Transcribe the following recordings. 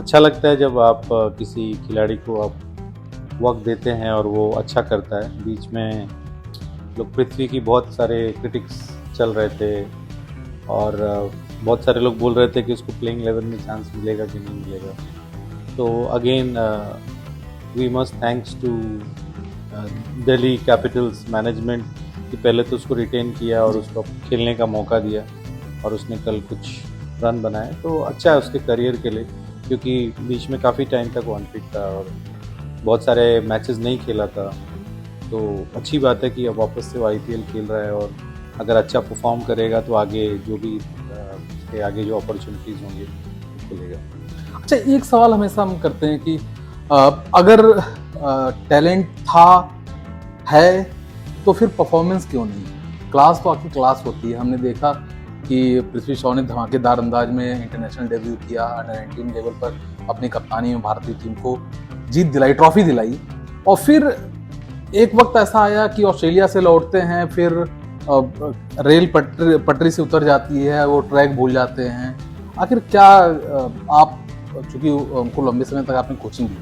अच्छा लगता है जब आप किसी खिलाड़ी को आप वक़्त देते हैं और वो अच्छा करता है। बीच में लोग पृथ्वी की बहुत सारे क्रिटिक्स चल रहे थे और बहुत सारे लोग बोल रहे थे कि उसको प्लेइंग 11 में चांस मिलेगा कि नहीं मिलेगा। तो again we must thanks to Delhi Capitals management कि पहले तो उसको रिटेन किया और उसको खेलने का मौका दिया और उसने कल कुछ रन बनाए, तो अच्छा है उसके करियर के लिए, क्योंकि बीच में काफ़ी टाइम तक वो अनफिट था और बहुत सारे मैचेस नहीं खेला था। तो अच्छी बात है कि अब वापस से वो आईपीएल खेल रहा है और अगर अच्छा परफॉर्म करेगा तो आगे जो भी उसके आगे जो अपॉर्चुनिटीज़ होंगी वो खुलेगा। अच्छा, एक सवाल हमेशा हम करते हैं कि अगर टैलेंट था है तो फिर परफॉर्मेंस क्यों नहीं? क्लास तो आखिर क्लास होती है। हमने देखा कि पृथ्वी शॉ ने धमाकेदार अंदाज में इंटरनेशनल डेब्यू किया, अंडर 19 लेवल पर अपनी कप्तानी में भारतीय टीम को जीत दिलाई, ट्रॉफी दिलाई। और फिर एक वक्त ऐसा आया कि ऑस्ट्रेलिया से लौटते हैं, फिर रेल पटरी से उतर जाती है, वो ट्रैक भूल जाते हैं। आखिर क्या आप, चूंकि उनको लंबे समय तक आपने कोचिंग दी,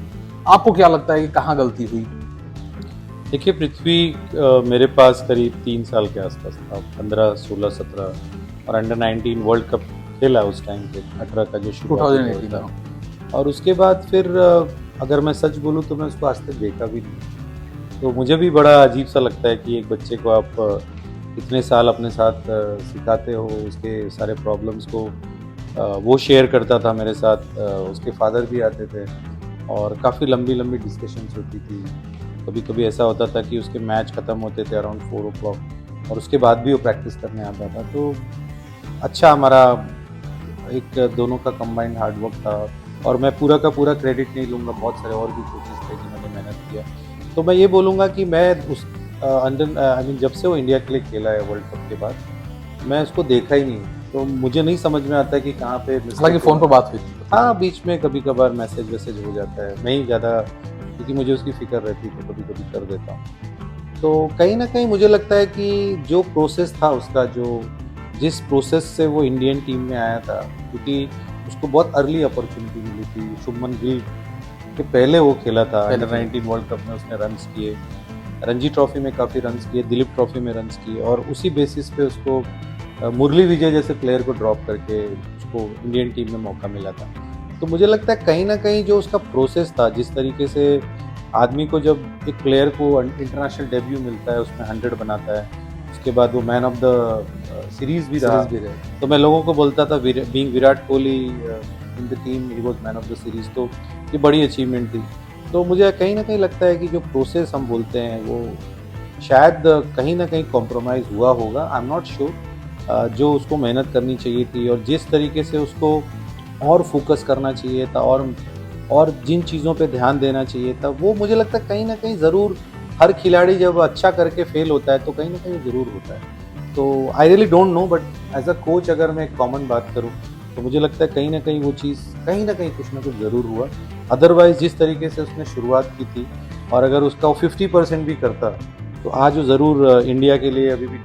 आपको क्या लगता है कि कहाँ गलती हुई? देखिए, पृथ्वी मेरे पास करीब 3 साल के आसपास था, 15, 16, 17 और अंडर 19 वर्ल्ड कप खेला उस टाइम पे, 18 का जो शुरुआती दौर था। और उसके बाद फिर अगर मैं सच बोलूँ तो मैं उसको आज तक देखा भी नहीं। तो मुझे भी बड़ा अजीब सा लगता है कि एक बच्चे को आप इतने साल अपने साथ सिखाते हो, उसके सारे प्रॉब्लम्स को वो शेयर करता था मेरे साथ, उसके फादर भी आते थे और काफ़ी लंबी लंबी डिस्कशंस होती थी। कभी कभी ऐसा होता था कि उसके मैच ख़त्म होते थे अराउंड 4 o'clock और उसके बाद भी वो प्रैक्टिस करने आता था। तो अच्छा हमारा एक दोनों का कंबाइंड हार्डवर्क था और मैं पूरा का पूरा क्रेडिट नहीं लूँगा, बहुत सारे और भी कोचेस थे जिन्होंने मेहनत किया। तो मैं ये बोलूँगा कि मैं उस जब से वो इंडिया के लिए खेला है वर्ल्ड कप के बाद, मैं उसको देखा ही नहीं, तो मुझे नहीं समझ में आता है कि कहाँ पे हालांकि फ़ोन पर बात हुई थी। हाँ, बीच में कभी कभार मैसेज वैसेज हो जाता है, मैं ही ज़्यादा, क्योंकि मुझे उसकी फ़िक्र रहती है तो कभी कभी कर देता हूँ। तो कहीं न कहीं मुझे लगता है कि जो प्रोसेस था उसका, जो जिस प्रोसेस से वो इंडियन टीम में आया था, क्योंकि उसको बहुत अर्ली अपॉर्चुनिटी मिली थी। शुभमन गिल के पहले वो खेला था, अंडर 19 वर्ल्ड कप में उसने रन्स किए, रणजी ट्रॉफी में काफ़ी रन्स किए, दिलीप ट्रॉफी में रन्स किए और उसी बेसिस पे उसको मुरली विजय जैसे प्लेयर को ड्रॉप करके उसको इंडियन टीम में मौका मिला था। तो मुझे लगता है कहीं न कहीं जो उसका प्रोसेस था, जिस तरीके से आदमी को जब एक प्लेयर को इंटरनेशनल डेब्यू मिलता है, उसमें 100 बनाता है, उसके बाद वो मैन ऑफ द सीरीज़ भी रहा। तो मैं लोगों को बोलता था being Virat Kohli in the team he was man of the series, तो ये बड़ी अचीवमेंट थी। तो मुझे कहीं न कहीं लगता है कि जो प्रोसेस हम बोलते हैं वो शायद कहीं न कहीं कॉम्प्रोमाइज़ हुआ होगा, आई एम नॉट श्योर। जो उसको मेहनत करनी चाहिए थी और जिस तरीके से उसको और फोकस करना चाहिए था और जिन चीज़ों पे ध्यान देना चाहिए था, वो मुझे लगता है कहीं न कहीं ज़रूर हर खिलाड़ी जब अच्छा करके फेल होता है तो कहीं न कहीं ज़रूर होता है। तो I really don't know, but as a coach अगर मैं एक कॉमन बात करूँ तो मुझे लगता है कहीं न कहीं वो चीज़ कहीं न कहीं कुछ ना कुछ ज़रूर हुआ। अदरवाइज़ जिस तरीके से उसने शुरुआत की थी और अगर उसका वो 50% भी करता तो आज वो ज़रूर इंडिया के लिए अभी भी